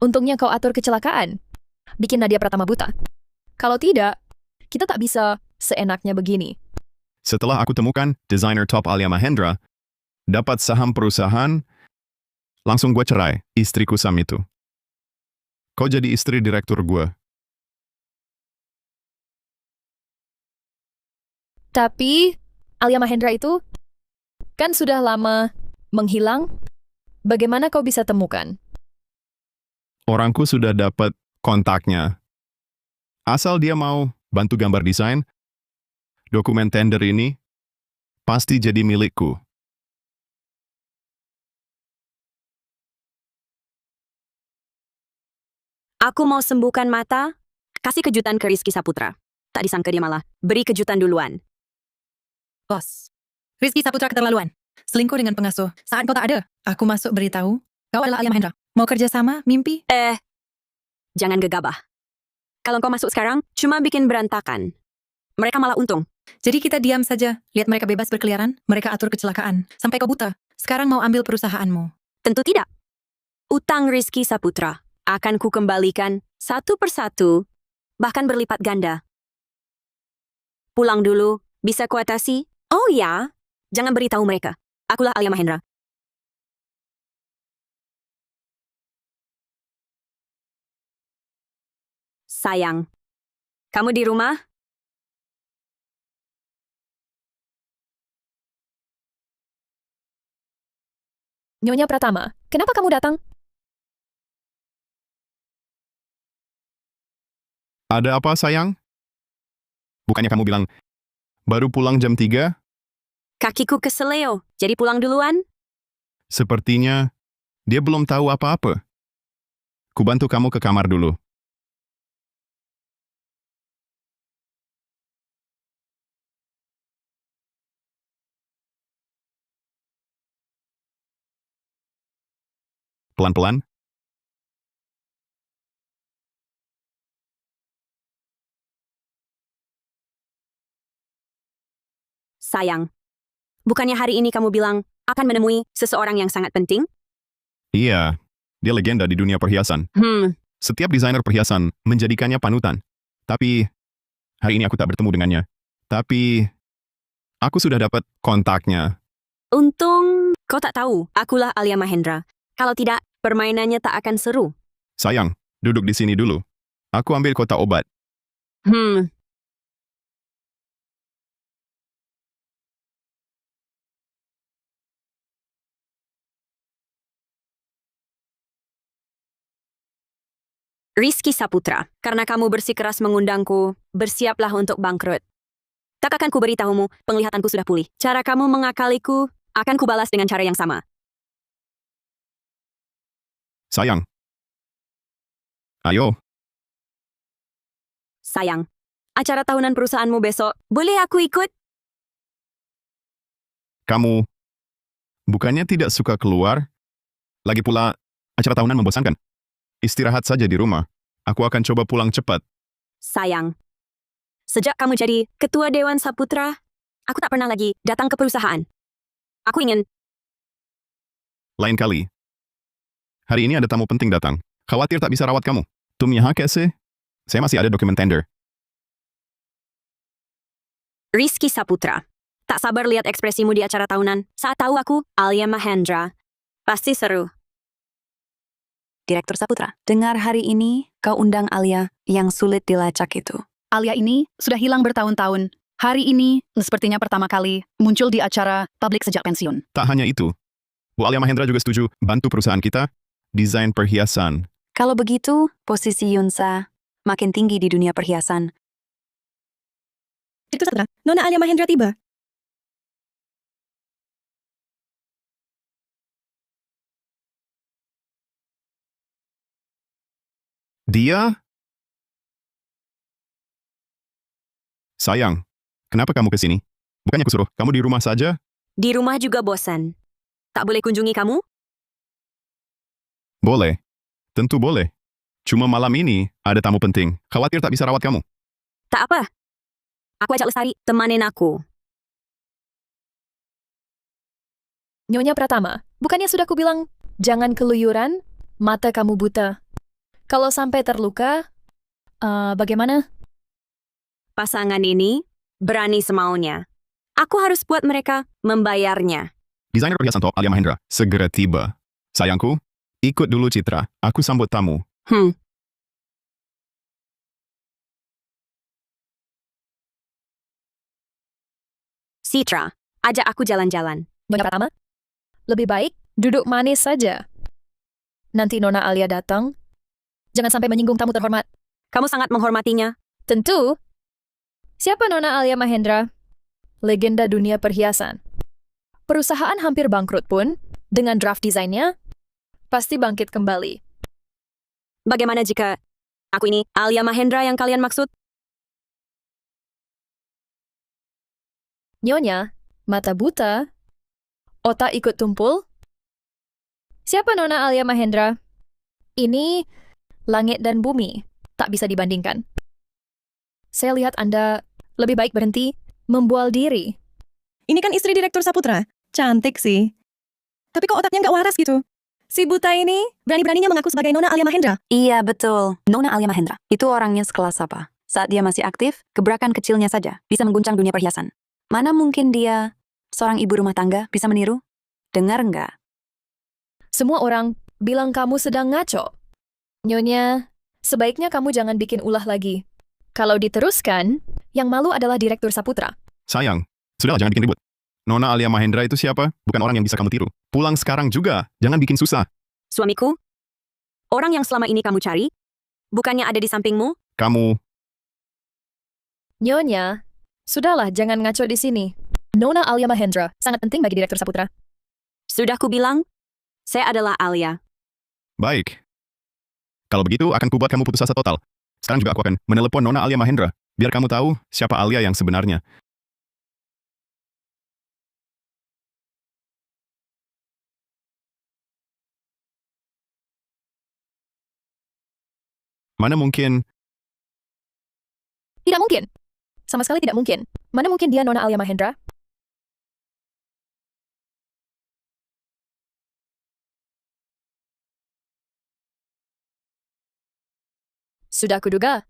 Untungnya kau atur kecelakaan. Bikin Nadia Pratama buta. Kalau tidak, kita tak bisa seenaknya begini. Setelah aku temukan desainer top Alia Mahendra, dapat saham perusahaan, langsung gue cerai, istriku Sam itu. Kau jadi istri direktur gue. Tapi, Alia Mahendra itu kan sudah lama menghilang. Bagaimana kau bisa temukan? Orangku sudah dapat kontaknya. Asal dia mau bantu gambar desain, dokumen tender ini pasti jadi milikku. Aku mau sembuhkan mata, kasih kejutan ke Rizky Saputra. Tak disangka dia malah beri kejutan duluan. Bos, Rizky Saputra keterlaluan. Selingkuh dengan pengasuh. Saat kau tak ada, aku masuk beritahu. Kau adalah Alia Mahendra. Mau kerja sama, mimpi? Jangan gegabah. Kalau kau masuk sekarang, cuma bikin berantakan. Mereka malah untung. Jadi kita diam saja. Lihat mereka bebas berkeliaran, mereka atur kecelakaan. Sampai kau buta. Sekarang mau ambil perusahaanmu. Tentu tidak. Utang Rizky Saputra akan ku kembalikan satu persatu, bahkan berlipat ganda. Pulang dulu, bisa kuatasi? Oh ya, jangan beritahu mereka. Akulah Alia Mahendra. Sayang, kamu di rumah? Nyonya Pratama, kenapa kamu datang? Ada apa, sayang? Bukannya kamu bilang, baru pulang jam 3? Kakiku keseleo, jadi pulang duluan? Sepertinya dia belum tahu apa-apa. Kubantu kamu ke kamar dulu. Pelan-pelan. Sayang, bukannya hari ini kamu bilang akan menemui seseorang yang sangat penting? Iya, dia legenda di dunia perhiasan. Setiap desainer perhiasan menjadikannya panutan. Tapi, hari ini aku tak bertemu dengannya. Tapi, aku sudah dapat kontaknya. Untung kau tak tahu, akulah Alia Mahendra. Kalau tidak, permainannya tak akan seru. Sayang, duduk di sini dulu. Aku ambil kotak obat. Rizky Saputra, karena kamu bersikeras mengundangku, bersiaplah untuk bangkrut. Tak akan ku beritahumu, penglihatanku sudah pulih. Cara kamu mengakaliku, akan kubalas dengan cara yang sama. Sayang. Ayo, Sayang, acara tahunan perusahaanmu besok, boleh aku ikut? kamu bukannya tidak suka keluar? Lagi pula, acara tahunan membosankan. Istirahat saja di rumah. Aku akan coba pulang cepat. Sayang, sejak kamu jadi ketua Dewan Saputra, aku tak pernah lagi datang ke perusahaan. Aku ingin, Lain kali. Hari ini ada tamu penting datang. Khawatir tak bisa rawat kamu. Tum यहाँ कैसे? Saya masih ada dokumen tender. Rizky Saputra. Tak sabar lihat ekspresimu di acara tahunan. Saat tahu aku, Alia Mahendra. Pasti seru. Direktur Saputra, dengar hari ini kau undang Alia yang sulit dilacak itu. Alia ini sudah hilang bertahun-tahun. Hari ini sepertinya pertama kali muncul di acara publik sejak pensiun. Tak hanya itu. Bu Alia Mahendra juga setuju bantu perusahaan kita desain perhiasan. Kalau begitu, posisi Yunsa makin tinggi di dunia perhiasan. Itu Saputra, Nona Alia Mahendra tiba. Dia? Sayang, kenapa kamu ke sini? Bukannya kusuruh kamu di rumah saja? Di rumah juga bosan. Tak boleh kunjungi kamu? Boleh. Tentu boleh. Cuma malam ini ada tamu penting. Khawatir tak bisa rawat kamu. Tak apa. Aku ajak Lestari, temanin aku. Nyonya Pratama, bukannya sudah kubilang, jangan keluyuran, mata kamu buta. Kalau sampai terluka, bagaimana? Pasangan ini berani semaunya. Aku harus buat mereka membayarnya. Desainer perhiasan top Alia Mahendra segera tiba. Sayangku, ikut dulu Citra. Aku sambut tamu. Citra, ajak aku jalan-jalan. Nyonya Pratama? Lebih baik duduk manis saja. Nanti Nona Alia datang. Jangan sampai menyinggung tamu terhormat. Kamu sangat menghormatinya. Tentu. Siapa Nona Alia Mahendra? Legenda dunia perhiasan. Perusahaan hampir bangkrut pun, dengan draft desainnya, pasti bangkit kembali. Bagaimana jika aku ini Alia Mahendra yang kalian maksud? Nyonya, mata buta, otak ikut tumpul. Siapa Nona Alia Mahendra? Ini langit dan bumi, tak bisa dibandingkan. Saya lihat Anda lebih baik berhenti membual diri. Ini kan istri Direktur Saputra. Cantik sih. Tapi kok otaknya nggak waras gitu? Si buta ini berani-beraninya mengaku sebagai Nona Alia Mahendra. Iya, betul. Nona Alia Mahendra. Itu orangnya sekelas apa? Saat dia masih aktif, gebrakan kecilnya saja bisa mengguncang dunia perhiasan. Mana mungkin dia, seorang ibu rumah tangga, bisa meniru? Dengar nggak? Semua orang bilang kamu sedang ngaco. Nyonya, sebaiknya kamu jangan bikin ulah lagi. Kalau diteruskan, yang malu adalah Direktur Saputra. Sayang, sudahlah jangan bikin ribut. Nona Alia Mahendra itu siapa? Bukan orang yang bisa kamu tiru. Pulang sekarang juga, jangan bikin susah. Suamiku? Orang yang selama ini kamu cari? Bukannya ada di sampingmu? Kamu, Nyonya, sudahlah jangan ngaco di sini. Nona Alia Mahendra sangat penting bagi Direktur Saputra. Sudah kubilang, saya adalah Alia. baik. Kalau begitu, akan kubuat kamu putus asa total. Sekarang juga aku akan menelepon Nona Alia Mahendra, biar kamu tahu siapa Alia yang sebenarnya. Mana mungkin, Tidak mungkin. Sama sekali tidak mungkin. Mana mungkin dia Nona Alia Mahendra? Sudah kuduga.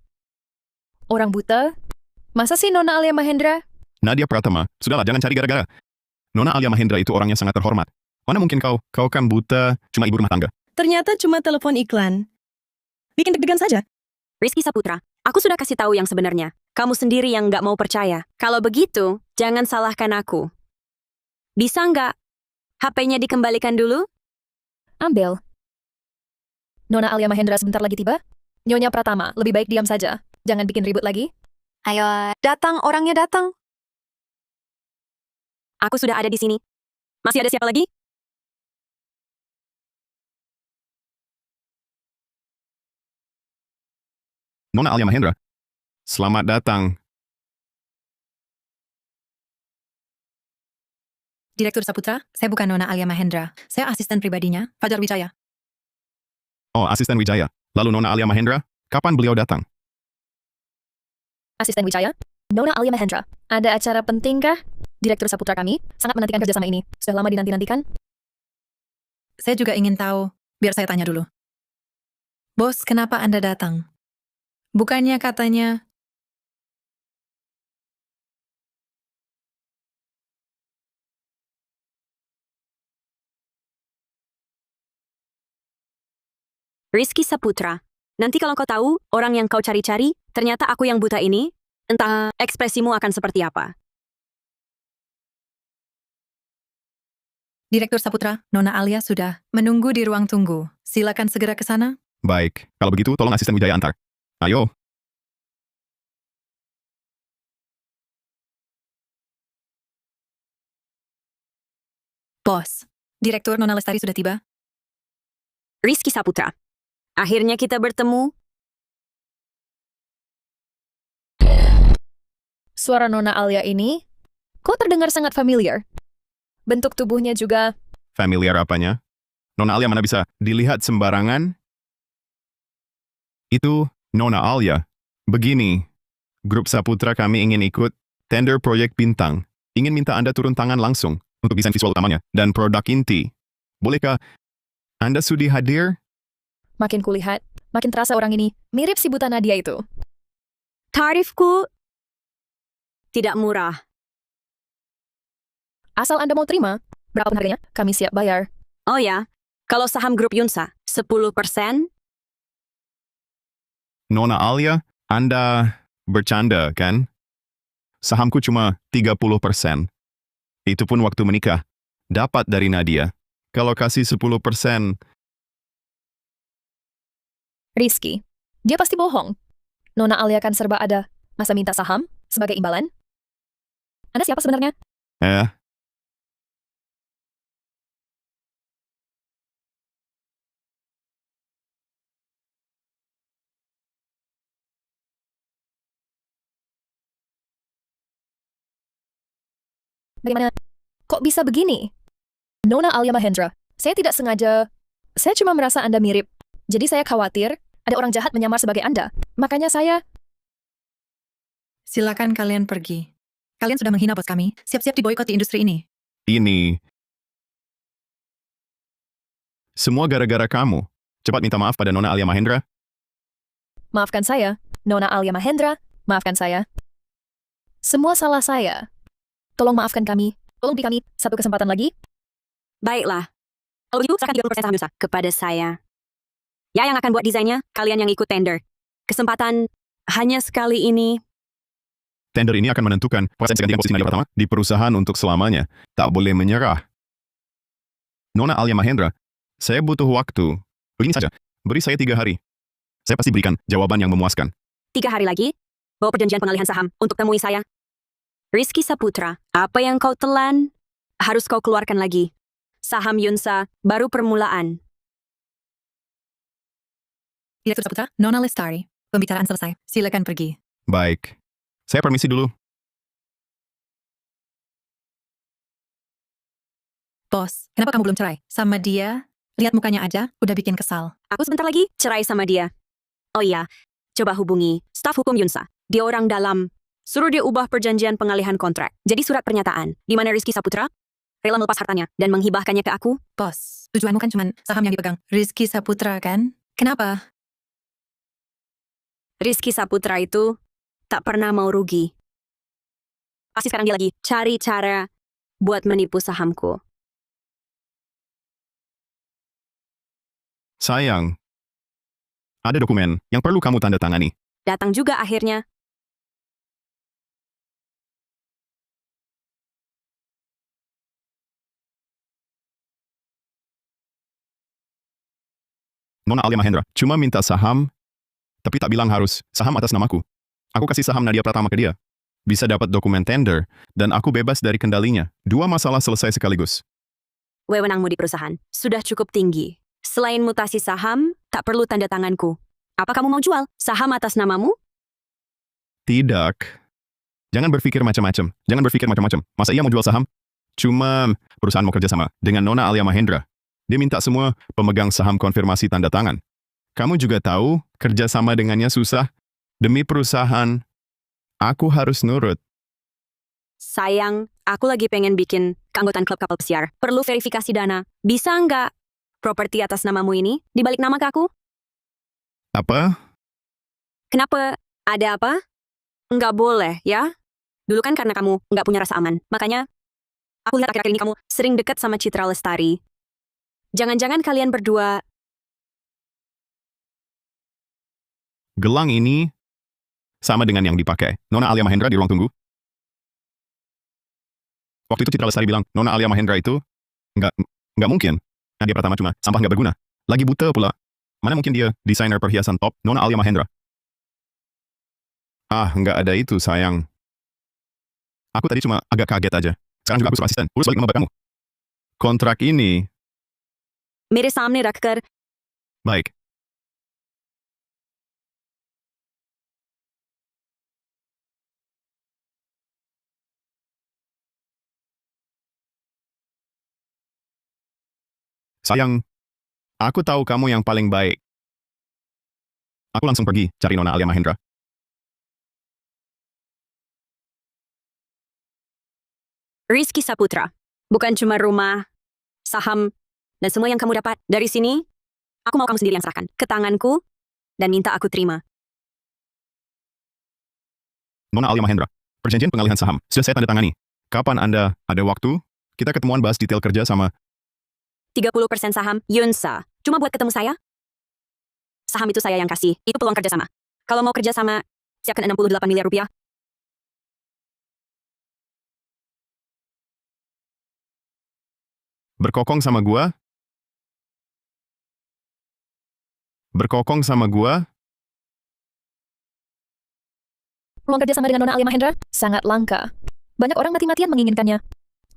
Orang buta? Masa sih Nona Alia Mahendra? Nadia Pratama, sudahlah jangan cari gara-gara. Nona Alia Mahendra itu orangnya sangat terhormat. Mana mungkin kau kan buta, cuma ibu rumah tangga. Ternyata cuma telepon iklan. Bikin deg-degan saja. Rizky Saputra, aku sudah kasih tahu yang sebenarnya. Kamu sendiri yang nggak mau percaya. Kalau begitu, jangan salahkan aku. Bisa nggak? HP-nya dikembalikan dulu? Ambil. Nona Alia Mahendra sebentar lagi tiba. Nyonya Pratama, lebih baik diam saja. Jangan bikin ribut lagi. Ayo, datang, orangnya datang. Aku sudah ada di sini. Masih ada siapa lagi? Nona Alia Mahendra, selamat datang. Direktur Saputra, saya bukan Nona Alia Mahendra. Saya asisten pribadinya, Fajar Wijaya. Oh, asisten Wijaya. Lalu Nona Alia Mahendra, kapan beliau datang? Asisten Wijaya, Nona Alia Mahendra. Ada acara pentingkah? Direktur Saputra kami sangat menantikan kerjasama ini. Sudah lama dinanti-nantikan. Saya juga ingin tahu, biar saya tanya dulu. Bos, kenapa Anda datang? Bukannya katanya, Rizky Saputra. Nanti kalau kau tahu, orang yang kau cari-cari, ternyata aku yang buta ini, entah ekspresimu akan seperti apa. Direktur Saputra, Nona Alia sudah menunggu di ruang tunggu. Silakan segera ke sana. Baik, kalau begitu tolong asisten Wijaya antar. Ayo. Bos, Direktur Nona Lestari sudah tiba. Rizky Saputra. Akhirnya kita bertemu. Suara Nona Alia ini, kok terdengar sangat familiar? Bentuk tubuhnya juga. Familiar apanya? Nona Alia mana bisa dilihat sembarangan? Itu Nona Alia. Begini, grup Saputra kami ingin ikut tender proyek bintang. Ingin minta Anda turun tangan langsung untuk desain visual utamanya dan produk inti. Bolehkah Anda sudi hadir? Makin kulihat, Makin terasa orang ini mirip si buta Nadia itu. Tarifku tidak murah. Asal Anda mau terima, berapa harganya? Kami siap bayar. Oh ya, kalau saham grup Yunsa, 10%? Nona Alia, Anda bercanda, kan? Sahamku cuma 30%. Itu pun waktu menikah. Dapat dari Nadia. Kalau kasih 10%, Rizky, dia pasti bohong. Nona Alia kan serba ada. Masa minta saham sebagai imbalan? Anda siapa sebenarnya? Bagaimana? Kok bisa begini? Nona Alia Mahendra, saya tidak sengaja. Saya cuma merasa Anda mirip. Jadi saya khawatir ada orang jahat menyamar sebagai Anda. Makanya saya... Silakan kalian pergi. Kalian sudah menghina bos kami. Siap-siap diboikot di industri ini. ini... Semua gara-gara kamu. Cepat minta maaf pada Nona Alia Mahendra. Maafkan saya, Nona Alia Mahendra. Maafkan saya. Semua salah saya. Tolong maafkan kami. Tolong beri kami satu kesempatan lagi. Baiklah. Kalau begitu, serahkan 30% saham Yunsa kepada saya. Ya, yang akan buat desainnya, kalian yang ikut tender. Kesempatan hanya sekali ini. Tender ini akan menentukan proses gantian posisi Nadia pertama di perusahaan untuk selamanya. Tak boleh menyerah. Nona Alia Mahendra, saya butuh waktu. Begini saja, beri saya 3 hari. Saya pasti berikan jawaban yang memuaskan. 3 hari lagi, bawa perjanjian pengalihan saham untuk temui saya. Rizky Saputra, apa yang kau telan, harus kau keluarkan lagi. Saham Yunsa, baru permulaan. Direktur Saputra, Nona Lestari. Pembicaraan selesai. Silakan pergi. Baik. Saya permisi dulu. Bos, kenapa kamu belum cerai? Sama dia, lihat mukanya aja, udah bikin kesal. Aku sebentar lagi cerai sama dia. Oh iya, coba hubungi staf hukum Yunsa. Dia orang dalam. Suruh dia ubah perjanjian pengalihan kontrak. Jadi surat pernyataan, di mana Rizky Saputra rela melepas hartanya dan menghibahkannya ke aku. Bos, tujuanmu kan cuma saham yang dipegang Rizky Saputra kan? Kenapa? Rizky Saputra itu tak pernah mau rugi. Pasti sekarang dia lagi cari cara buat menipu sahamku. Sayang. Ada dokumen yang perlu kamu tanda tangani. Datang juga akhirnya. Nona Alia Mahendra cuma minta saham, tapi tak bilang harus saham atas namaku. Aku kasih saham Nadia Pratama ke dia. Bisa dapat dokumen tender, dan aku bebas dari kendalinya. 2 masalah selesai sekaligus. Wewenangmu di perusahaan sudah cukup tinggi. Selain mutasi saham, tak perlu tanda tanganku. Apa kamu mau jual? Saham atas namamu? Tidak. Jangan berpikir macam-macam. Jangan berpikir macam-macam. Masa ia mau jual saham? Cuma perusahaan mau kerja sama dengan Nona Alia Mahendra. Dia minta semua pemegang saham konfirmasi tanda tangan. Kamu juga tahu, kerja sama dengannya susah. Demi perusahaan, aku harus nurut. Sayang, aku lagi pengen bikin keanggotaan klub kapal pesiar. Perlu verifikasi dana. Bisa nggak properti atas namamu ini dibalik nama ke aku? Apa? Kenapa? Ada apa? Nggak boleh, ya? Dulu kan karena kamu nggak punya rasa aman. Makanya, aku lihat akhir-akhir ini kamu sering dekat sama Citra Lestari. Jangan-jangan kalian berdua... Gelang ini sama dengan yang dipakai Nona Alia Mahendra di ruang tunggu. Waktu itu Citra Lestari bilang, Nona Alia Mahendra itu nggak mungkin. Nadia Pratama cuma sampah nggak berguna. Lagi buta pula. Mana mungkin dia desainer perhiasan top Nona Alia Mahendra? Nggak ada itu, sayang. Aku tadi cuma agak kaget aja. Sekarang juga aku suruh asisten. Urus balik nama kamu. Kontrak ini... मेरे सामने रखकर Baik. Sayang, aku tahu kamu yang paling baik. Aku langsung pergi cari Nona Alia Mahendra. Rizky Saputra. Bukan cuma rumah, saham, dan semua yang kamu dapat dari sini, aku mau kamu sendiri yang serahkan ke tanganku. dan minta aku terima. Nona Alia Mahendra, perjanjian pengalihan saham sudah saya tanda tangani. Kapan Anda ada waktu? Kita ketemuan bahas detail kerja sama. 30% saham, Yunsa. Cuma buat ketemu saya? Saham itu saya yang kasih. Itu peluang kerjasama. Kalau mau kerjasama, siapkan 68 miliar rupiah. Berkokong sama gua? Berkokong sama gua? Peluang kerjasama dengan Nona Alia Mahendra sangat langka. Banyak orang mati-matian menginginkannya.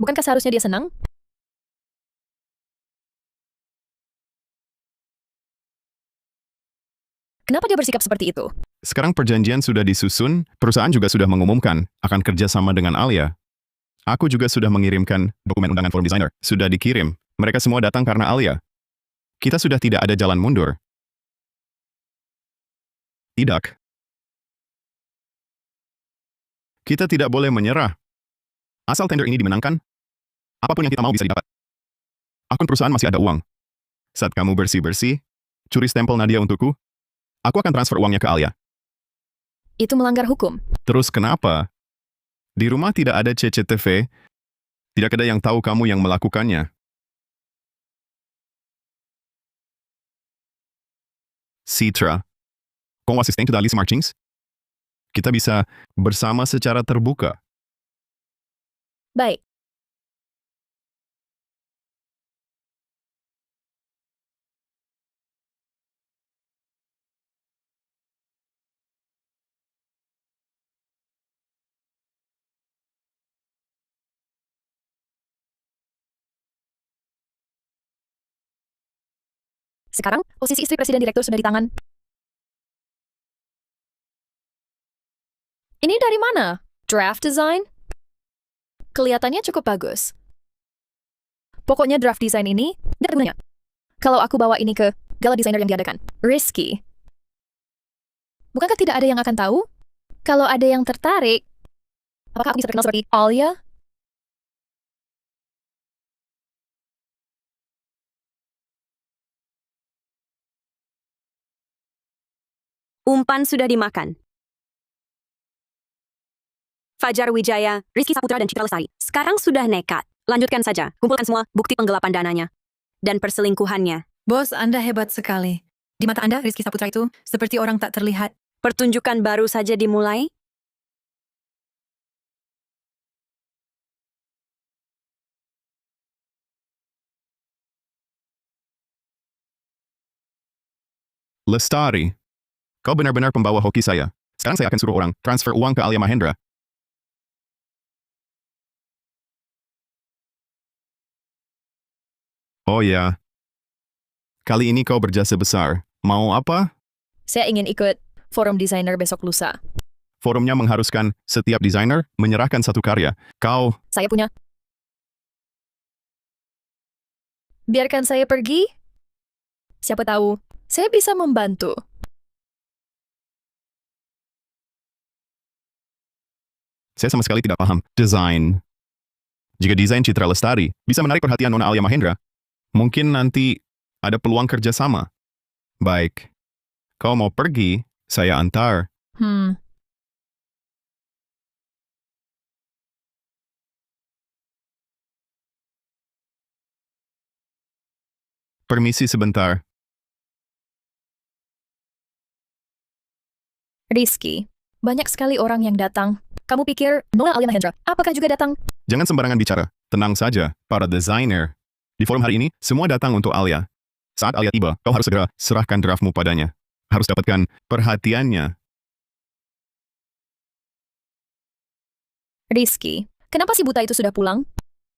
Bukankah seharusnya dia senang? Kenapa dia bersikap seperti itu? Sekarang perjanjian sudah disusun, perusahaan juga sudah mengumumkan akan kerja sama dengan Alia. Aku juga sudah mengirimkan dokumen undangan forum designer. Sudah dikirim. Mereka semua datang karena Alia. Kita sudah tidak ada jalan mundur. Tidak. Kita tidak boleh menyerah. Asal tender ini dimenangkan, apapun yang kita mau bisa didapat. Akun perusahaan masih ada uang. Saat kamu bersih-bersih, curi stempel Nadia untukku, aku akan transfer uangnya ke Alia. Itu melanggar hukum. Terus kenapa? Di rumah tidak ada CCTV, tidak ada yang tahu kamu yang melakukannya. Citra, kau asisten ke Alice Marchings? Kita bisa bersama secara terbuka. Baik. Sekarang, posisi istri presiden direktur sudah di tangan. Ini dari mana? Draft design? Kelihatannya cukup bagus. Pokoknya draft design ini, tidak gunanya. Kalau aku bawa ini ke gala desainer yang diadakan, risky. Bukankah tidak ada yang akan tahu? Kalau ada yang tertarik, apakah aku bisa terkenal seperti Alia? Umpan sudah dimakan. Fajar Wijaya, Rizky Saputra dan Citra Lestari. Sekarang sudah nekat. Lanjutkan saja. Kumpulkan semua bukti penggelapan dananya. Dan perselingkuhannya. Bos, Anda hebat sekali. Di mata Anda, Rizky Saputra itu seperti orang tak terlihat. Pertunjukan baru saja dimulai. Lestari, kau benar-benar pembawa hoki saya. Sekarang saya akan suruh orang transfer uang ke Alia Mahendra. Oh ya, kali ini kau berjasa besar. Mau apa? Saya ingin ikut forum desainer besok lusa. Forumnya mengharuskan setiap desainer menyerahkan satu karya. Kau, Saya punya. Biarkan saya pergi. Siapa tahu, saya bisa membantu. saya sama sekali tidak paham desain. Jika desain Citra Lestari bisa menarik perhatian Nona Alia Mahendra, mungkin nanti ada peluang kerjasama. Baik, kau mau pergi, saya antar. Permisi sebentar. Rizky, banyak sekali orang yang datang. Kamu pikir Nona Alia Mahendra apakah juga datang? Jangan sembarangan bicara. Tenang saja, para desainer. Di forum hari ini, semua datang untuk Alia. Saat Alia tiba, kau harus segera serahkan draftmu padanya. Harus dapatkan perhatiannya. Rizky, kenapa si buta itu sudah pulang?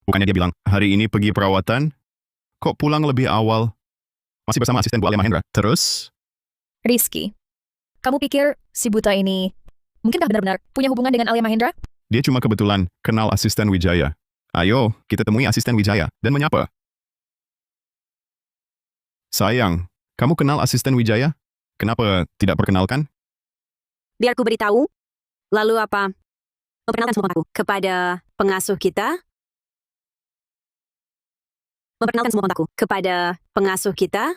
Bukannya dia bilang, hari ini pergi perawatan? Kok pulang lebih awal? Masih bersama asisten Bu Alia Mahendra. Terus? Rizky, kamu pikir si buta ini mungkinkah benar-benar punya hubungan dengan Alia Mahendra? Dia cuma kebetulan kenal asisten Wijaya. Ayo, kita temui asisten Wijaya dan menyapa. Sayang, kamu kenal asisten Wijaya? Kenapa tidak perkenalkan? Biar ku beritahu. Lalu apa? Memperkenalkan semua kontakku kepada pengasuh kita. Memperkenalkan semua kontakku kepada pengasuh kita.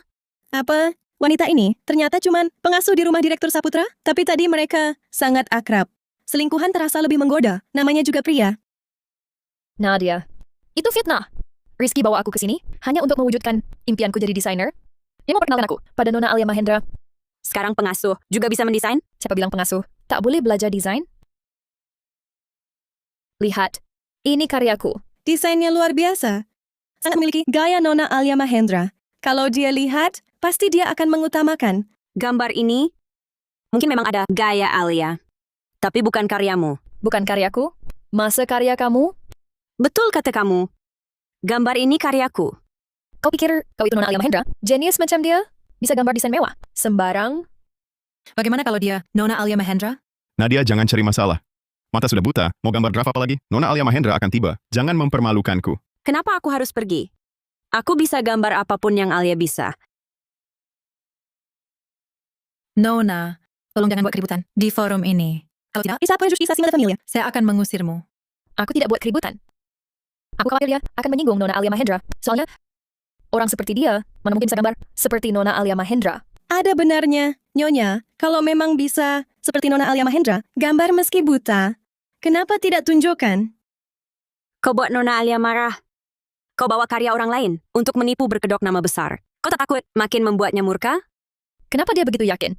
Apa? Wanita ini ternyata cuman pengasuh di rumah Direktur Saputra, tapi tadi mereka sangat akrab. Selingkuhan terasa lebih menggoda, namanya juga pria. Nadia, itu fitnah. Rizky bawa aku ke sini hanya untuk mewujudkan impianku jadi desainer. Dia mau perkenalkan aku pada Nona Alia Mahendra. Sekarang pengasuh juga bisa mendesain? Siapa bilang pengasuh tak boleh belajar desain? Lihat, ini karyaku. Desainnya luar biasa. Sangat memiliki gaya Nona Alia Mahendra. Kalau dia lihat, pasti dia akan mengutamakan. Gambar ini mungkin memang ada gaya Alia, tapi bukan karyamu. Bukan karyaku? Masa karya kamu? Betul kata kamu. Gambar ini karyaku. Kau pikir kau itu Nona Alia Mahendra? Genius macam dia? Bisa gambar desain mewah? Sembarang? Bagaimana kalau dia Nona Alia Mahendra? Nadia, jangan cari masalah. Mata sudah buta, mau gambar draft apa lagi? Nona Alia Mahendra akan tiba. Jangan mempermalukanku. Kenapa aku harus pergi? Aku bisa gambar apapun yang Alia bisa. Nona, tolong jangan buat keributan di forum ini. Kalau tidak, Isa pun justisi mata familia. saya akan mengusirmu. Aku tidak buat keributan. Aku khawatir dia akan menyinggung Nona Alia Mahendra. Soalnya, orang seperti dia, mana mungkin bisa gambar seperti Nona Alia Mahendra. Ada benarnya, Nyonya, kalau memang bisa seperti Nona Alia Mahendra, gambar meski buta, kenapa tidak tunjukkan? Kau buat Nona Alia marah. Kau bawa karya orang lain untuk menipu berkedok nama besar. Kau tak takut makin membuatnya murka? Kenapa dia begitu yakin?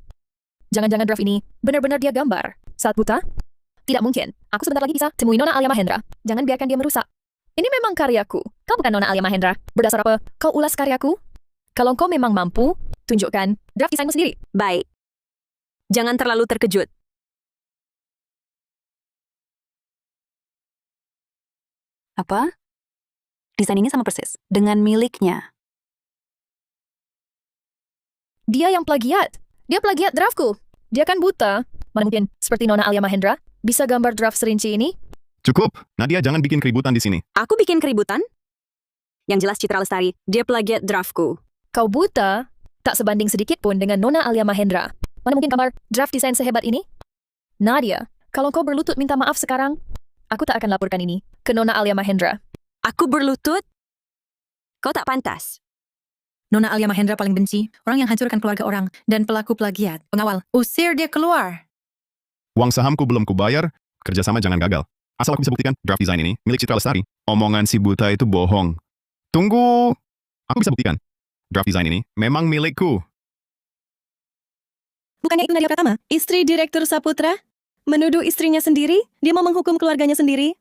Jangan-jangan draft ini benar-benar dia gambar saat buta? Tidak mungkin. Aku sebentar lagi bisa temui Nona Alia Mahendra. Jangan biarkan dia merusak. Ini memang karyaku. Kau bukan Nona Alia Mahendra. Berdasar apa kau ulas karyaku? Kalau kau memang mampu, tunjukkan draft desainmu sendiri. Baik. Jangan terlalu terkejut. Apa? Desain ini sama persis dengan miliknya. Dia yang plagiat. Dia plagiat draftku. Dia kan buta. Mana mungkin seperti Nona Alia Mahendra bisa gambar draft serinci ini? Cukup, Nadia, jangan bikin keributan di sini. Aku bikin keributan? Yang jelas Citra Lestari, dia plagiat draftku. Kau buta, tak sebanding sedikit pun dengan Nona Alia Mahendra. Mana mungkin gambar draft desain sehebat ini? Nadia, kalau kau berlutut minta maaf sekarang, aku tak akan laporkan ini ke Nona Alia Mahendra. Aku berlutut? Kau tak pantas. Nona Alia Mahendra paling benci orang yang hancurkan keluarga orang dan pelaku plagiat. Pengawal, usir dia keluar. Uang sahamku belum kubayar, kerjasama jangan gagal. Asal aku bisa buktikan draft design ini milik Citra Lestari. Omongan si buta itu bohong. Tunggu, aku bisa buktikan. Draft design ini memang milikku. Bukannya itu Nadia Pratama, istri Direktur Saputra? Menuduh istrinya sendiri? Dia mau menghukum keluarganya sendiri?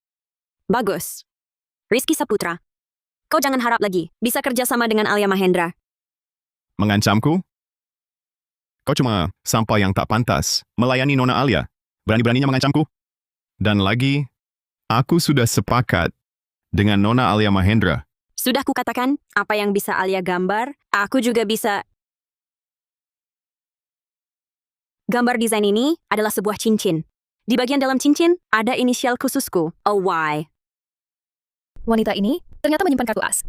Bagus. Rizky Saputra, kau jangan harap lagi bisa kerja sama dengan Alia Mahendra. Mengancamku? Kau cuma sampah yang tak pantas melayani Nona Alia. Berani-beraninya mengancamku. Dan lagi, aku sudah sepakat dengan Nona Alia Mahendra. Sudah kukatakan, apa yang bisa Alia gambar, aku juga bisa. Gambar desain ini adalah sebuah cincin. Di bagian dalam cincin, ada inisial khususku, Y. Wanita ini ternyata menyimpan kartu as.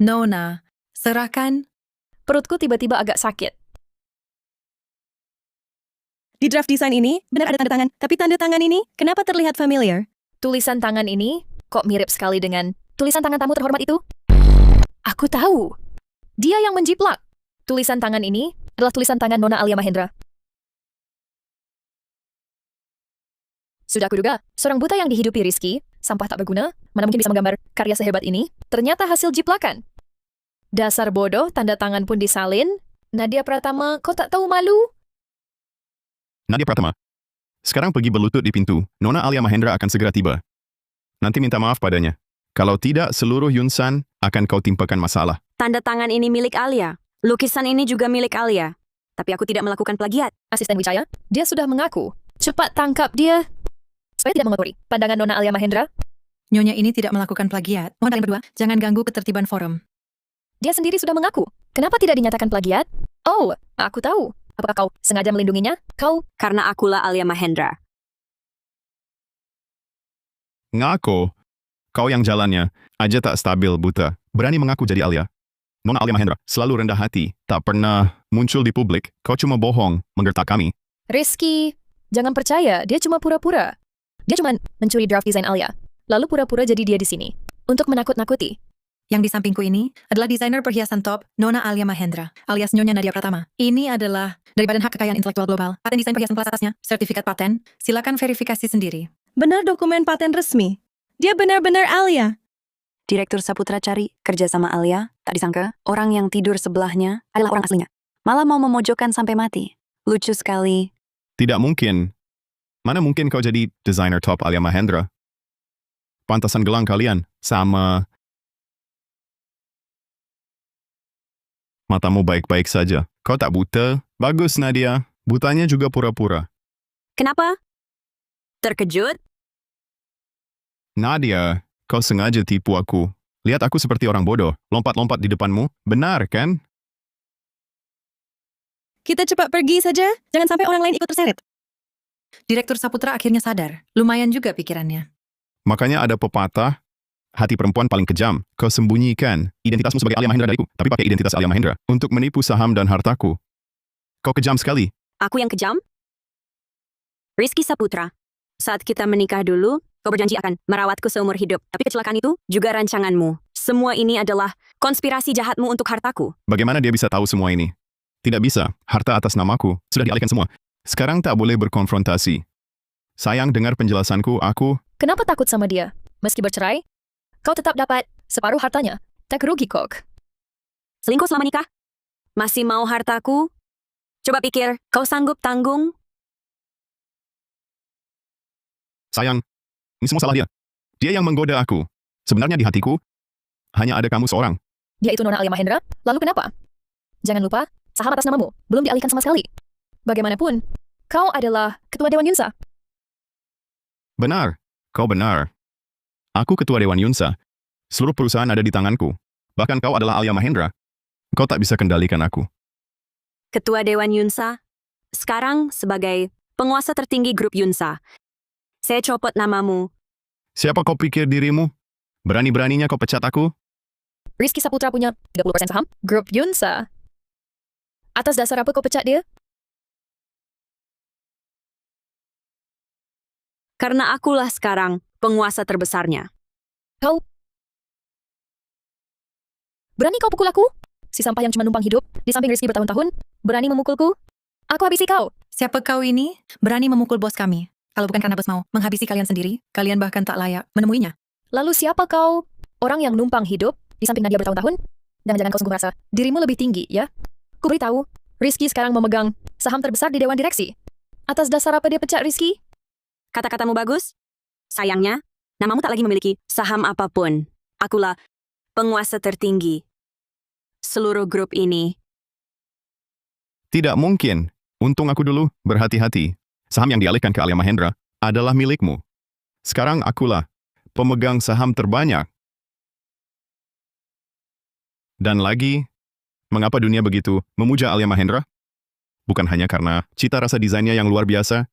Nona, serahkan. Perutku tiba-tiba agak sakit. Di draft desain ini, benar ada tanda tangan. Tapi tanda tangan ini, kenapa terlihat familiar? Tulisan tangan ini kok mirip sekali dengan tulisan tangan tamu terhormat itu? Aku tahu. Dia yang menjiplak. Tulisan tangan ini adalah tulisan tangan Nona Alia Mahendra. Sudah kuduga, seorang buta yang dihidupi Rizky, sampah tak berguna, mana mungkin bisa menggambar karya sehebat ini, ternyata hasil jiplakan. Dasar bodoh, tanda tangan pun disalin. Nadia Pratama, kau tak tahu malu? Nadia Pratama, sekarang pergi berlutut di pintu. Nona Alia Mahendra akan segera tiba. Nanti minta maaf padanya. Kalau tidak, seluruh Yunsan akan kau timpakan masalah. Tanda tangan ini milik Alia. Lukisan ini juga milik Alia. Tapi aku tidak melakukan plagiat. Asisten Wijaya, dia sudah mengaku. Cepat tangkap dia. Supaya tidak mengotori pandangan Nona Alia Mahendra. Nyonya ini tidak melakukan plagiat. Mohon kalian berdua, jangan ganggu ketertiban forum. Dia sendiri sudah mengaku. Kenapa tidak dinyatakan plagiat? Oh, aku tahu. Apakah kau sengaja melindunginya? Kau... Karena akulah Alia Mahendra. Ngaku, kau yang jalannya aja tak stabil buta. Berani mengaku jadi Alia. Nona Alia Mahendra selalu rendah hati, tak pernah muncul di publik. Kau cuma bohong, menggertak kami. Rizky, jangan percaya. Dia cuma pura-pura. Dia cuma mencuri draft desain Alia. Lalu pura-pura jadi dia di sini. Untuk menakut-nakuti. Yang di sampingku ini adalah desainer perhiasan top Nona Alia Mahendra, alias Nyonya Nadia Pratama. Ini adalah dari Badan Hak Kekayaan Intelektual Global. Paten desain perhiasan kelas atasnya, sertifikat paten. Silakan verifikasi sendiri. Benar dokumen paten resmi. Dia benar-benar Alia. Direktur Saputra cari kerja sama Alia, tak disangka orang yang tidur sebelahnya adalah orang aslinya. Malah mau memojokkan sampai mati. Lucu sekali. Tidak mungkin. Mana mungkin kau jadi desainer top Alia Mahendra? Pantasan gelang kalian sama. Matamu baik-baik saja. Kau tak buta? Bagus, Nadia. Butanya juga pura-pura. Kenapa? Terkejut? Nadia, kau sengaja tipu aku. Lihat aku seperti orang bodoh, lompat-lompat di depanmu. Benar, kan? Kita cepat pergi saja, jangan sampai orang lain ikut terseret. Direktur Saputra akhirnya sadar. Lumayan juga pikirannya. Makanya ada pepatah, hati perempuan paling kejam. Kau sembunyikan identitasmu sebagai Alia Mahendra dariku, tapi pakai identitas Alia Mahendra untuk menipu saham dan hartaku. Kau kejam sekali. Aku yang kejam? Rizky Saputra, saat kita menikah dulu, kau berjanji akan merawatku seumur hidup. Tapi kecelakaan itu juga rancanganmu. Semua ini adalah konspirasi jahatmu untuk hartaku. Bagaimana dia bisa tahu semua ini? Tidak bisa. Harta atas namaku sudah dialihkan semua. Sekarang tak boleh berkonfrontasi. Sayang, dengar penjelasanku, aku. Kenapa takut sama dia? Meski bercerai, kau tetap dapat separuh hartanya. Tak rugi kok. Selingkuh selama nikah? Masih mau hartaku? Coba pikir, kau sanggup tanggung? Sayang, ini semua salah dia. Dia yang menggoda aku. Sebenarnya di hatiku, hanya ada kamu seorang. Dia itu Nona Alia Mahendra, lalu kenapa? Jangan lupa, saham atas namamu belum dialihkan sama sekali. Bagaimanapun, kau adalah ketua Dewan Yunsa. Benar, kau benar. Aku ketua Dewan Yunsa. Seluruh perusahaan ada di tanganku. Bahkan kau adalah Alia Mahendra. Kau tak bisa kendalikan aku. Ketua Dewan Yunsa, sekarang sebagai penguasa tertinggi grup Yunsa. Saya copot namamu. Siapa kau pikir dirimu? Berani-beraninya kau pecat aku? Rizky Saputra punya 30% saham grup Yunsa. Atas dasar apa kau pecat dia? Karena akulah sekarang penguasa terbesarnya. Kau berani kau pukul aku? Si sampah yang cuma numpang hidup di samping Rizky bertahun-tahun, berani memukulku? Aku habisi kau. Siapa kau ini? Berani memukul bos kami. Kalau bukan karena bos mau menghabisi kalian sendiri, kalian bahkan tak layak menemuinya. Lalu siapa kau? Orang yang numpang hidup di samping Nadia bertahun-tahun? Jangan-jangan kau sungguh merasa dirimu lebih tinggi, ya? Ku beritahu, Rizky sekarang memegang saham terbesar di Dewan Direksi. Atas dasar apa dia pecat Rizky? Kata-katamu bagus? Sayangnya, namamu tak lagi memiliki saham apapun. Akulah penguasa tertinggi seluruh grup ini. Tidak mungkin. Untung aku dulu berhati-hati. Saham yang dialihkan ke Alia Mahendra adalah milikmu. Sekarang akulah pemegang saham terbanyak. Dan lagi, mengapa dunia begitu memuja Alia Mahendra? Bukan hanya karena cita rasa desainnya yang luar biasa,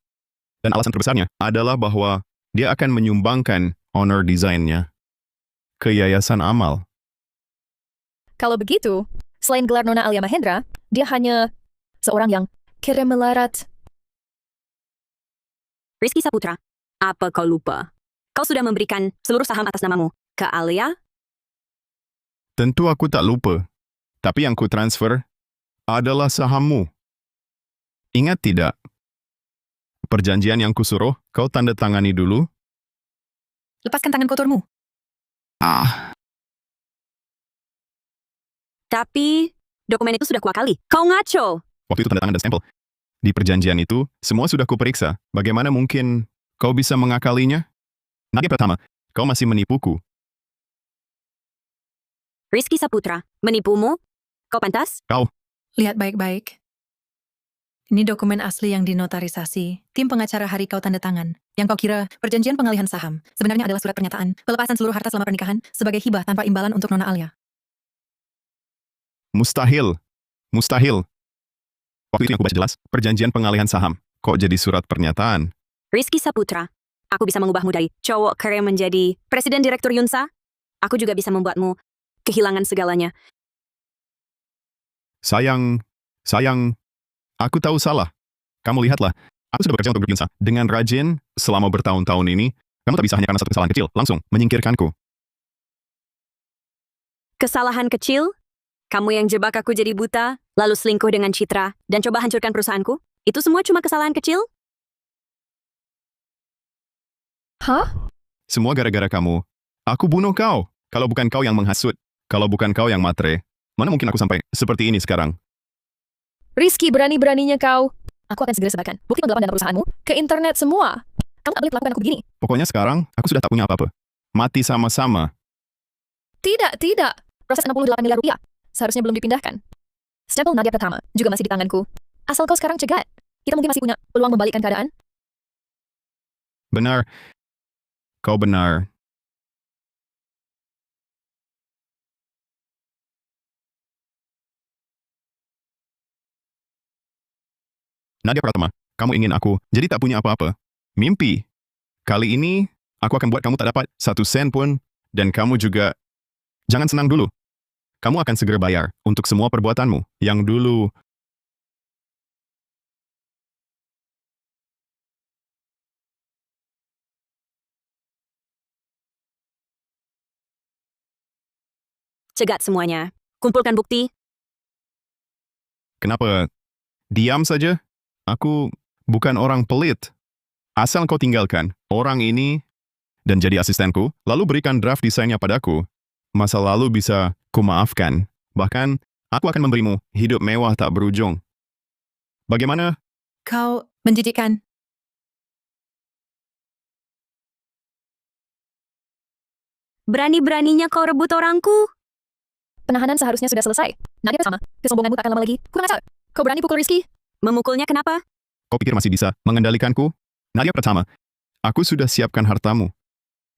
dan alasan terbesarnya adalah bahwa dia akan menyumbangkan honor desainnya ke Yayasan Amal. Kalau begitu, selain gelar Nona Alia Mahendra, dia hanya seorang yang kira melarat. Rizky Saputra, apa kau lupa? Kau sudah memberikan seluruh saham atas namamu ke Alia? Tentu aku tak lupa, tapi yang ku transfer adalah sahammu. Ingat tidak? Perjanjian yang kusuruh kau tanda tangani dulu? Lepaskan tangan kotormu. Tapi, dokumen itu sudah kuakali. Kau ngaco! Waktu itu tanda tangan dan stempel. Di perjanjian itu, semua sudah kuperiksa. Bagaimana mungkin kau bisa mengakalinya? Nadia Pratama, kau masih menipuku. Rizky Saputra, menipumu? Kau pantas? Lihat baik-baik. Ini dokumen asli yang dinotarisasi. Tim pengacara hari kau tanda tangan. Yang kau kira perjanjian pengalihan saham sebenarnya adalah surat pernyataan pelepasan seluruh harta selama pernikahan sebagai hibah tanpa imbalan untuk Nona Alia. Mustahil. Mustahil. Waktu itu yang kubaca jelas, perjanjian pengalihan saham. Kok jadi surat pernyataan? Rizky Saputra, aku bisa mengubahmu dari cowok keren menjadi presiden direktur Yunsa. Aku juga bisa membuatmu kehilangan segalanya. Sayang, aku tahu salah. Kamu lihatlah, aku sudah bekerja untuk grup Yunsa dengan rajin selama bertahun-tahun ini. Kamu tak bisa hanya karena satu kesalahan kecil, langsung menyingkirkanku. Kesalahan kecil? Kamu yang jebak aku jadi buta, lalu selingkuh dengan Citra, dan coba hancurkan perusahaanku? Itu semua cuma kesalahan kecil? Hah? Semua gara-gara kamu. Aku bunuh kau. Kalau bukan kau yang menghasut, kalau bukan kau yang matre, mana mungkin aku sampai seperti ini sekarang? Rizky, berani-beraninya kau. Aku akan segera sebarkan bukti penggelapan dana perusahaanmu ke internet semua. Kamu tak boleh melakukan aku begini. Pokoknya sekarang, aku sudah tak punya apa-apa. Mati sama-sama. Tidak, tidak. Proses 68 miliar rupiah seharusnya belum dipindahkan. Stempel Nadia pertama juga masih di tanganku. Asal kau sekarang cegat, kita mungkin masih punya peluang membalikkan keadaan. Benar. Kau benar. Nadia Pratama, kamu ingin aku jadi tak punya apa-apa. Mimpi. Kali ini, aku akan buat kamu tak dapat 1 sen pun, dan kamu juga jangan senang dulu. Kamu akan segera bayar untuk semua perbuatanmu yang dulu. Cegat semuanya. Kumpulkan bukti. Kenapa diam saja? Aku bukan orang pelit. Asal kau tinggalkan orang ini dan jadi asistenku, lalu berikan draft desainnya padaku. Masa lalu bisa kumaafkan. Bahkan, aku akan memberimu hidup mewah tak berujung. Bagaimana? Kau menjijikkan. Berani-beraninya kau rebut orangku? Penahanan seharusnya sudah selesai. Nadia sama. Kesombonganmu tak akan lama lagi. Kurang ajar. Kau berani pukul Rizky? Memukulnya kenapa? Kau pikir masih bisa mengendalikanku? Nadia Pratama, aku sudah siapkan hartamu.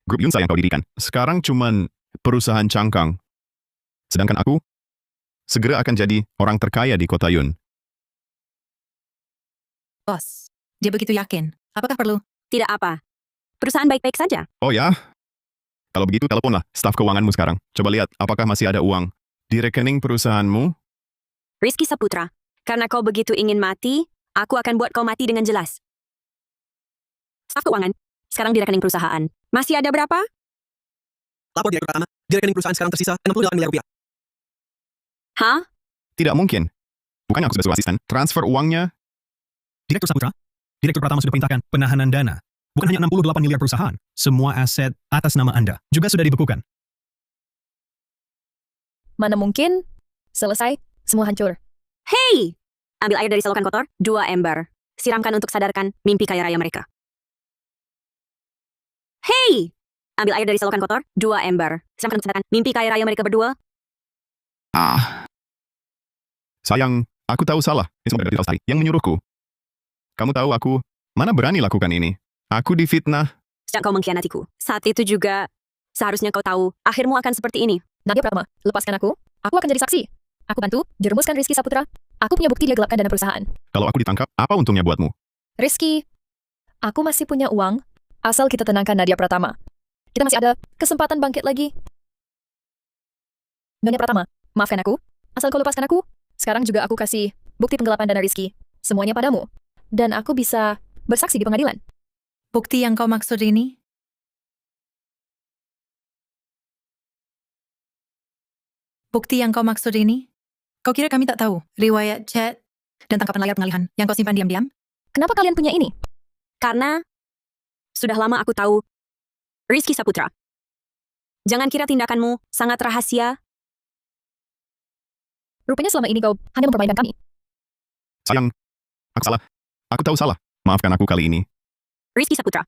Grup Yunsa yang kau dirikan, sekarang cuman perusahaan cangkang. Sedangkan aku, segera akan jadi orang terkaya di kota Yun. Bos, dia begitu yakin. Apakah perlu? Tidak apa. Perusahaan baik-baik saja. Oh ya? Kalau begitu, teleponlah staf keuanganmu sekarang. Coba lihat apakah masih ada uang di rekening perusahaanmu. Rizky Saputra, karena kau begitu ingin mati, aku akan buat kau mati dengan jelas. Staf keuangan, sekarang di rekening perusahaan. Masih ada berapa? Lapor direktur pertama, di rekening perusahaan sekarang tersisa 68 miliar rupiah. Hah? Tidak mungkin. Bukannya aku sudah suruh asisten transfer uangnya? Direktur Saputra, direktur pertama sudah perintahkan penahanan dana. Bukan hanya 68 miliar perusahaan, semua aset atas nama Anda juga sudah dibekukan. Mana mungkin? Selesai, semua hancur. Hei! Ambil air dari selokan kotor, 2 ember. Siramkan untuk sadarkan mimpi kaya raya mereka. Hei! Ambil air dari selokan kotor, 2 ember. Siramkan untuk sadarkan mimpi kaya raya mereka berdua. Sayang, aku tahu salah. Ini semua dari Lestari yang menyuruhku. Kamu tahu aku, mana berani lakukan ini. Aku difitnah. Sejak kau mengkhianatiku, saat itu juga seharusnya kau tahu akhirmu akan seperti ini. Nadia Pratama, lepaskan aku. Aku akan jadi saksi. Aku bantu, jerumuskan Rizky Saputra. Aku punya bukti dia gelapkan dana perusahaan. Kalau aku ditangkap, apa untungnya buatmu? Rizky, aku masih punya uang, asal kita tenangkan Nadia Pratama. Kita masih ada kesempatan bangkit lagi. Nyonya Pratama, maafkan aku. Asal kau lepaskan aku, sekarang juga aku kasih bukti penggelapan dana Rizky. Semuanya padamu. Dan aku bisa bersaksi di pengadilan. Bukti yang kau maksud ini? Bukti yang kau maksud ini? Kau kira kami tak tahu riwayat chat dan tangkapan layar pengalihan yang kau simpan diam-diam? Kenapa kalian punya ini? Karena sudah lama aku tahu Rizky Saputra. Jangan kira tindakanmu sangat rahasia. Rupanya selama ini kau hanya mempermainkan kami. Sayang, aku salah. Aku tahu salah. Maafkan aku kali ini. Rizky Saputra,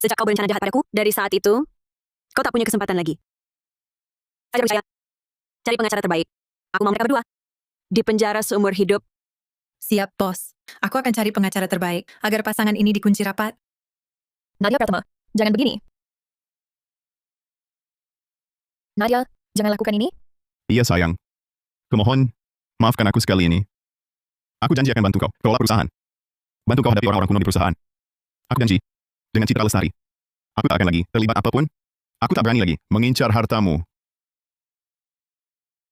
sejak kau berencana jahat padaku, dari saat itu, kau tak punya kesempatan lagi. Saya percaya. Cari pengacara terbaik. Aku mau mereka berdua. Di penjara seumur hidup. Siap, bos. Aku akan cari pengacara terbaik agar pasangan ini dikunci rapat. Nadia Pratama, jangan begini. Nadia, jangan lakukan ini. Iya sayang. Kumohon, maafkan aku sekali ini. Aku janji akan bantu kau kelola perusahaan. Bantu kau hadapi orang-orang kuno di perusahaan. Aku janji, dengan Citra Lestari. Aku tak akan lagi terlibat apapun. Aku tak berani lagi mengincar hartamu.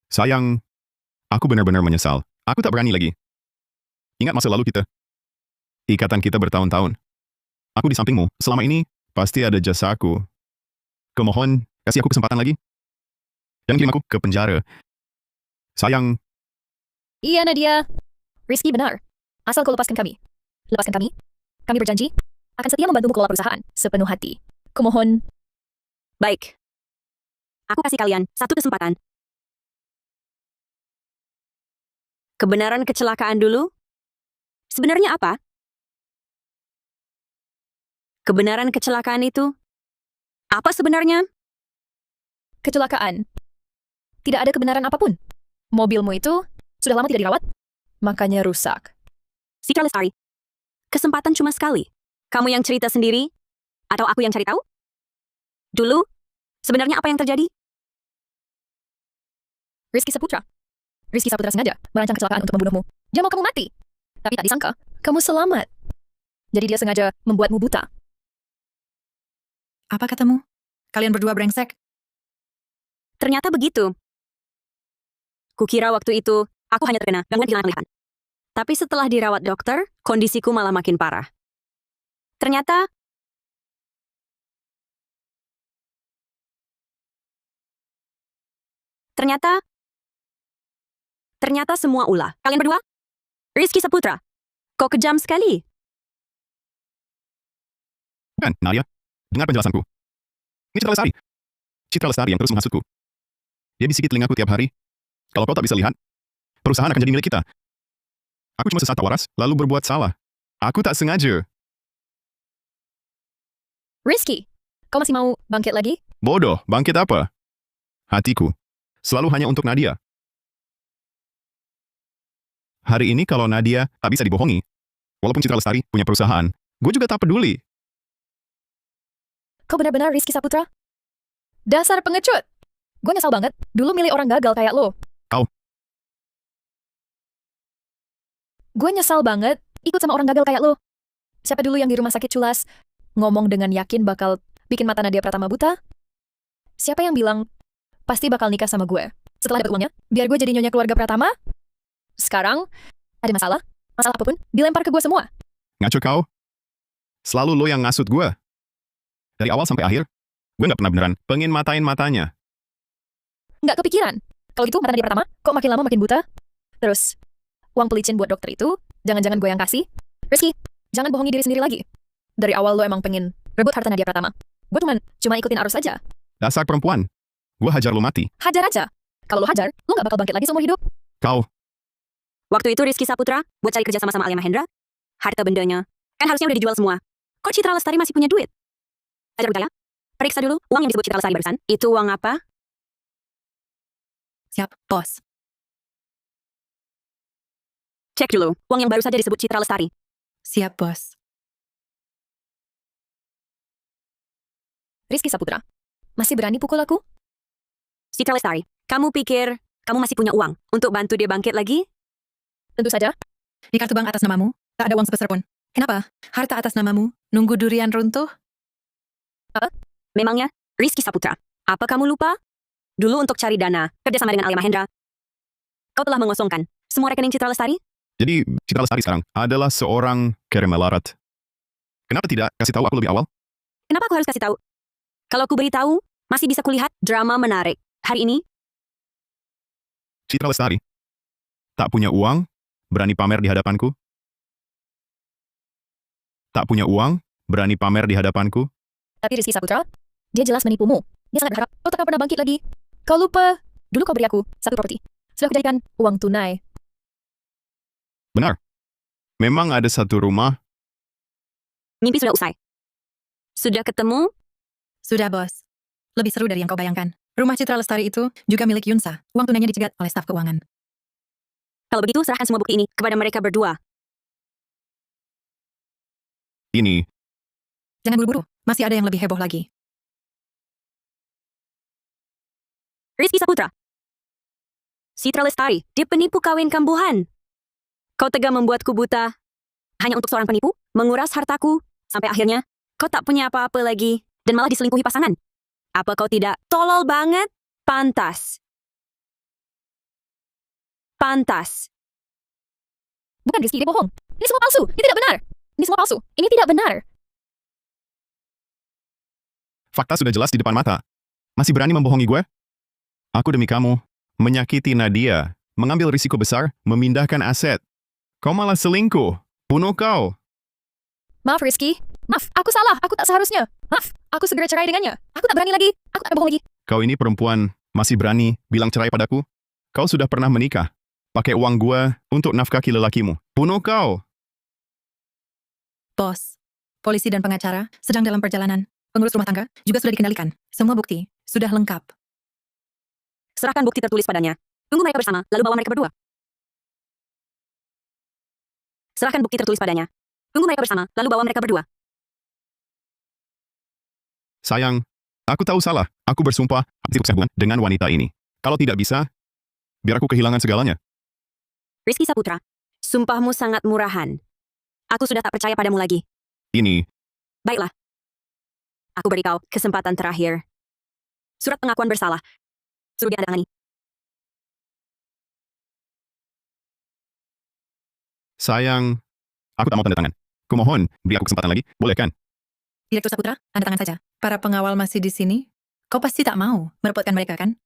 Sayang, aku benar-benar menyesal. Aku tak berani lagi. Ingat masa lalu kita. Ikatan kita bertahun-tahun. Aku di sampingmu. Selama ini, pasti ada jasaku. Kumohon, kasih aku kesempatan lagi. dan kirim aku ke penjara. Sayang, Iya, Nadia. Rizky benar. Asal kau lepaskan kami. Lepaskan kami. Kami berjanji akan setia membantumu kelola perusahaan sepenuh hati. Kumohon. Baik. Aku kasih kalian satu kesempatan. Kebenaran kecelakaan dulu? Sebenarnya apa? Kebenaran kecelakaan itu? Apa sebenarnya? Kecelakaan. Tidak ada kebenaran apapun. Mobilmu itu sudah lama tidak dirawat, makanya rusak. Citra Lestari. Kesempatan cuma sekali. Kamu yang cerita sendiri? Atau aku yang cari tahu? Dulu, sebenarnya apa yang terjadi? Rizky Saputra. Rizky Saputra sengaja merancang kecelakaan untuk membunuhmu. Dia mau kamu mati. Tapi tak disangka, kamu selamat. Jadi dia sengaja membuatmu buta. Apa katamu? Kalian berdua brengsek? Ternyata begitu. Kukira waktu itu, aku hanya terkena gangguan kehilangan penglihatan. Tapi setelah dirawat dokter, kondisiku malah makin parah. Ternyata, ternyata semua ulah. Kalian berdua? Rizky Saputra, kau kejam sekali. kan, Nadia? Dengar penjelasanku. Ini Citra Lestari. Citra Lestari yang terus menghasutku. Dia bisiki telingaku tiap hari. Kalau kau tak bisa lihat, perusahaan akan jadi milik kita. Aku cuma sesaat tak waras, lalu berbuat salah. Aku tak sengaja. Rizky, kau masih mau bangkit lagi? Bodoh, bangkit apa? Hatiku. Selalu hanya untuk Nadia. Hari ini kalau Nadia tak bisa dibohongi, walaupun Citra Lestari punya perusahaan, gue juga tak peduli. Kau benar-benar Rizky Saputra? Dasar pengecut! Gue nyesal banget, dulu milih orang gagal kayak lo. Kau. Gue nyesal banget ikut sama orang gagal kayak lo. Siapa dulu yang di rumah sakit culas, ngomong dengan yakin bakal bikin mata Nadia Pratama buta? Siapa yang bilang pasti bakal nikah sama gue? Setelah dapat uangnya, biar gue jadi nyonya keluarga Pratama? Sekarang, ada masalah? Masalah apapun, dilempar ke gue semua. Ngaco kau? Selalu lo yang ngasut gue. Dari awal sampai akhir, gue gak pernah beneran pengen matain matanya. Nggak kepikiran. Kalau gitu, mata Nadia Pratama, kok makin lama makin buta? Terus, uang pelicin buat dokter itu, jangan-jangan gue yang kasih? Rizky, jangan bohongi diri sendiri lagi. Dari awal lo emang pengen rebut harta Nadia Pratama. Gue cuma ikutin arus aja. Dasar perempuan. Gue hajar lo mati. Hajar aja. Kalau lo hajar, lo nggak bakal bangkit lagi seumur hidup. Kau. Waktu itu Rizky Saputra buat cari kerja sama-sama Alia Mahendra. Harta bendanya, kan harusnya udah dijual semua. Kok Citra Lestari masih punya duit? Ajar budaya? Periksa dulu uang yang disebut Citra Lestari barusan. Itu uang apa? Siap, bos. Cek dulu, uang yang baru saja disebut Citra Lestari. Siap, bos. Rizky Saputra, masih berani pukul aku? Citra Lestari, kamu pikir kamu masih punya uang untuk bantu dia bangkit lagi? Tentu saja. Di kartu bank atas namamu, tak ada uang sepeser pun. Kenapa? Harta atas namamu, nunggu durian runtuh? Memangnya, Rizky Saputra, apa kamu lupa? Dulu untuk cari dana, kerjasama dengan Alia Mahendra, kau telah mengosongkan semua rekening Citra Lestari? Jadi, Citra Lestari sekarang adalah seorang keremelarat. Kenapa tidak kasih tahu aku lebih awal? Kenapa aku harus kasih tahu? Kalau aku beritahu, masih bisa kulihat drama menarik. Hari ini, Citra Lestari tak punya uang, berani pamer di hadapanku. Tak punya uang, berani pamer di hadapanku. Tapi Rizky Saputra, dia jelas menipumu. Dia sangat berharap kau takkan pernah bangkit lagi. Kau lupa, dulu kau beri aku satu properti. Sudah kujadikan uang tunai. Benar. Memang ada satu rumah. mimpi sudah usai. Sudah ketemu? Sudah, bos. Lebih seru dari yang kau bayangkan. Rumah Citra Lestari itu juga milik Yunsa. Uang tunainya dicegat oleh staf keuangan. Kalau begitu, serahkan semua bukti ini kepada mereka berdua. Ini, Jangan buru-buru, masih ada yang lebih heboh lagi. Rizky Saputra. Citra Lestari, dia penipu kawin kambuhan. Kau tega membuatku buta hanya untuk seorang penipu, menguras hartaku, sampai akhirnya kau tak punya apa-apa lagi dan malah diselingkuhi pasangan. Apa kau tidak tolol banget? Pantas. Pantas. Bukan Rizky, dia bohong. Ini semua palsu. Ini tidak benar. Ini semua palsu. Ini tidak benar. fakta sudah jelas di depan mata. Masih berani membohongi gue? Aku demi kamu, menyakiti Nadia, mengambil risiko besar, memindahkan aset. Kau malah selingkuh. Bunuh kau. Maaf, Rizky. Maaf, aku salah. Aku tak seharusnya. Maaf, aku segera cerai dengannya. Aku tak berani lagi. Aku tak bohong lagi. Kau ini perempuan, masih berani bilang cerai padaku? Kau sudah pernah menikah. Pakai uang gua untuk nafkahi lelakimu. Bunuh kau. Bos, polisi dan pengacara sedang dalam perjalanan. Pengurus rumah tangga juga sudah dikendalikan. Semua bukti sudah lengkap. Serahkan bukti tertulis padanya. Tunggu mereka bersama, lalu bawa mereka berdua. Serahkan bukti tertulis padanya. Tunggu mereka bersama, lalu bawa mereka berdua. Sayang, aku tahu salah. Aku bersumpah sukses hubungan dengan wanita ini. Kalau tidak bisa, biar aku kehilangan segalanya. Rizky Saputra, sumpahmu sangat murahan. Aku sudah tak percaya padamu lagi. Ini, Baiklah. Aku beri kau kesempatan terakhir. Surat pengakuan bersalah. Suruh diandatangani. sayang, aku tak mau tanda tangan. Kumohon, beri aku kesempatan lagi, boleh kan? Direktur Saputra, tanda tangan saja. Para pengawal masih di sini. Kau pasti tak mau merepotkan mereka, kan?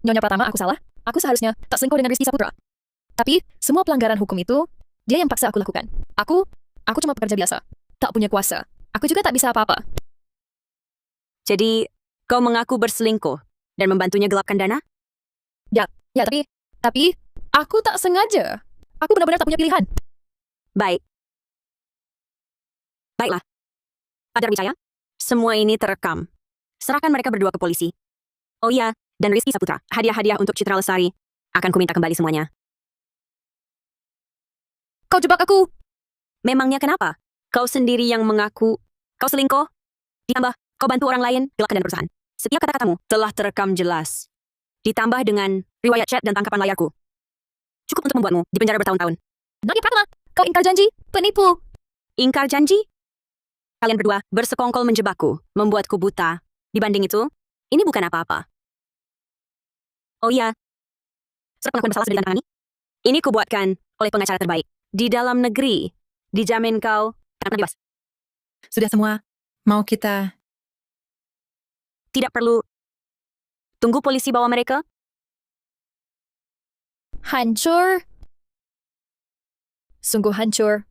Nyonya Pratama, aku salah. Aku seharusnya tak selingkuh dengan Rizky Saputra. Tapi, semua pelanggaran hukum itu, dia yang paksa aku lakukan. Aku cuma pekerja biasa. Tak punya kuasa. Aku juga tak bisa apa-apa. Jadi, kau mengaku berselingkuh dan membantunya gelapkan dana? Ya, tapi, aku tak sengaja. Aku benar-benar tak punya pilihan. Baik. Baiklah. Padar Wijaya, semua ini terekam. Serahkan mereka berdua ke polisi. Oh iya, dan Rizky Saputra, hadiah-hadiah untuk Citra Lestari. Akan kuminta kembali semuanya. Kau jebak aku. Memangnya kenapa? Kau sendiri yang mengaku kau selingkuh. Ditambah, kau bantu orang lain, gelapkan dana perusahaan. Setiap kata-katamu telah terekam jelas. Ditambah dengan riwayat chat dan tangkapan layarku. Cukup untuk membuatmu dipenjara bertahun-tahun. Nyonya Pratama, kau ingkar janji, penipu. Ingkar janji? Kalian berdua bersekongkol menjebakku, membuatku buta. Dibanding itu, ini bukan apa-apa. Oh iya, surat pengakuan bersalah sudah ditandatangani. Ini kubuatkan oleh pengacara terbaik. Di dalam negeri, dijamin kau akan bebas. Sudah semua. Mau kita... Tidak perlu tunggu polisi bawa mereka. Hancur. Sungguh hancur.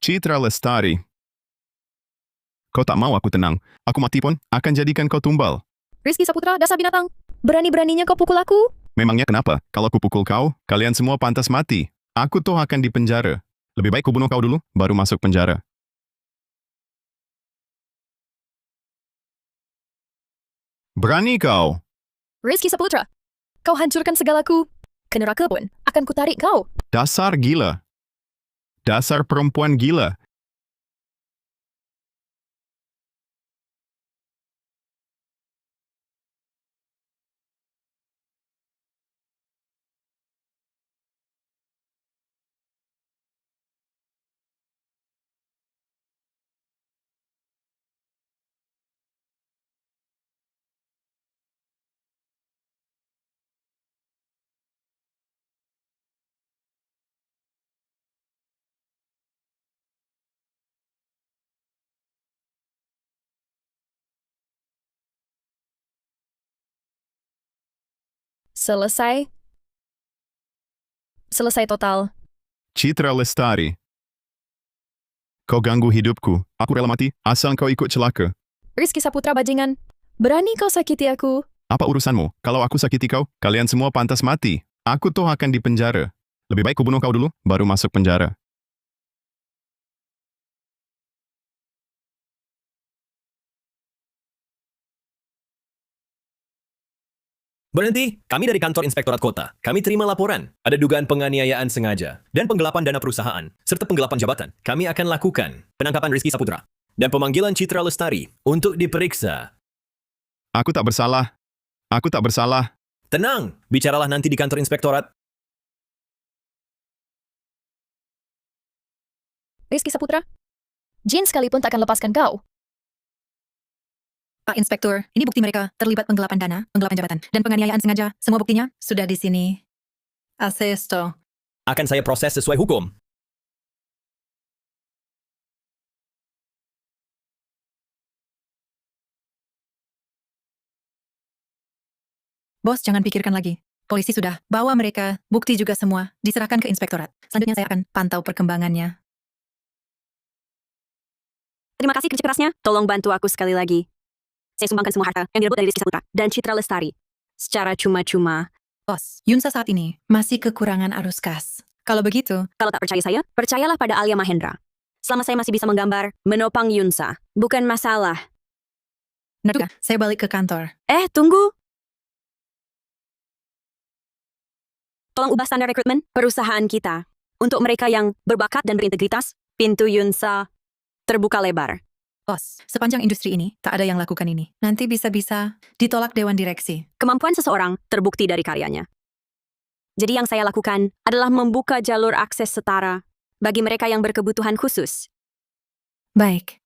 Citra Lestari. Kau tak mau aku tenang. Aku mati pun akan jadikan kau tumbal. Rizky Saputra, dasar binatang. Berani-beraninya kau pukul aku. Memangnya kenapa? Kalau ku pukul kau, kalian semua pantas mati. Aku toh akan dipenjara. Lebih baik ku bunuh kau dulu, baru masuk penjara. Berani kau? Rizky Saputra, kau hancurkan segalaku. Ke neraka pun akan kutarik kau. Dasar gila. Dasar perempuan gila. Selesai. Selesai total. Citra Lestari. Kau ganggu hidupku. Aku rela mati, asal kau ikut celaka. Rizky Saputra bajingan. Berani kau sakiti aku. Apa urusanmu? Kalau aku sakiti kau, kalian semua pantas mati. Aku toh akan dipenjara. Lebih baik ku bunuh kau dulu, baru masuk penjara. Berhenti, kami dari kantor Inspektorat Kota. Kami terima laporan. Ada dugaan penganiayaan sengaja dan penggelapan dana perusahaan, serta penggelapan jabatan. Kami akan lakukan penangkapan Rizky Saputra dan pemanggilan Citra Lestari untuk diperiksa. Aku tak bersalah. Aku tak bersalah. Tenang, bicaralah nanti di kantor Inspektorat. Rizky Saputra, Jin sekalipun tak akan lepaskan kau. Pak Inspektur, ini bukti mereka terlibat penggelapan dana, penggelapan jabatan, dan penganiayaan sengaja. Semua buktinya sudah di sini. Hace esto. Akan saya proses sesuai hukum. Bos, jangan pikirkan lagi. Polisi sudah bawa mereka, bukti juga semua, diserahkan ke inspektorat. Selanjutnya saya akan pantau perkembangannya. Terima kasih kerja kerasnya. Tolong bantu aku sekali lagi. Saya sumbangkan semua harta yang direbut dari Rizky Saputra dan Citra Lestari. Secara cuma-cuma. Bos, Yunsa saat ini masih kekurangan arus kas. Kalau begitu, Kalau tak percaya saya, percayalah pada Alia Mahendra. Selama saya masih bisa menggambar, menopang Yunsa. Bukan masalah. benar juga, saya balik ke kantor. Tunggu. Tolong ubah standar rekrutmen perusahaan kita. Untuk mereka yang berbakat dan berintegritas, pintu Yunsa terbuka lebar. Bos, sepanjang industri ini, tak ada yang lakukan ini. Nanti bisa-bisa ditolak dewan direksi. Kemampuan seseorang terbukti dari karyanya. Jadi yang saya lakukan adalah membuka jalur akses setara bagi mereka yang berkebutuhan khusus. Baik,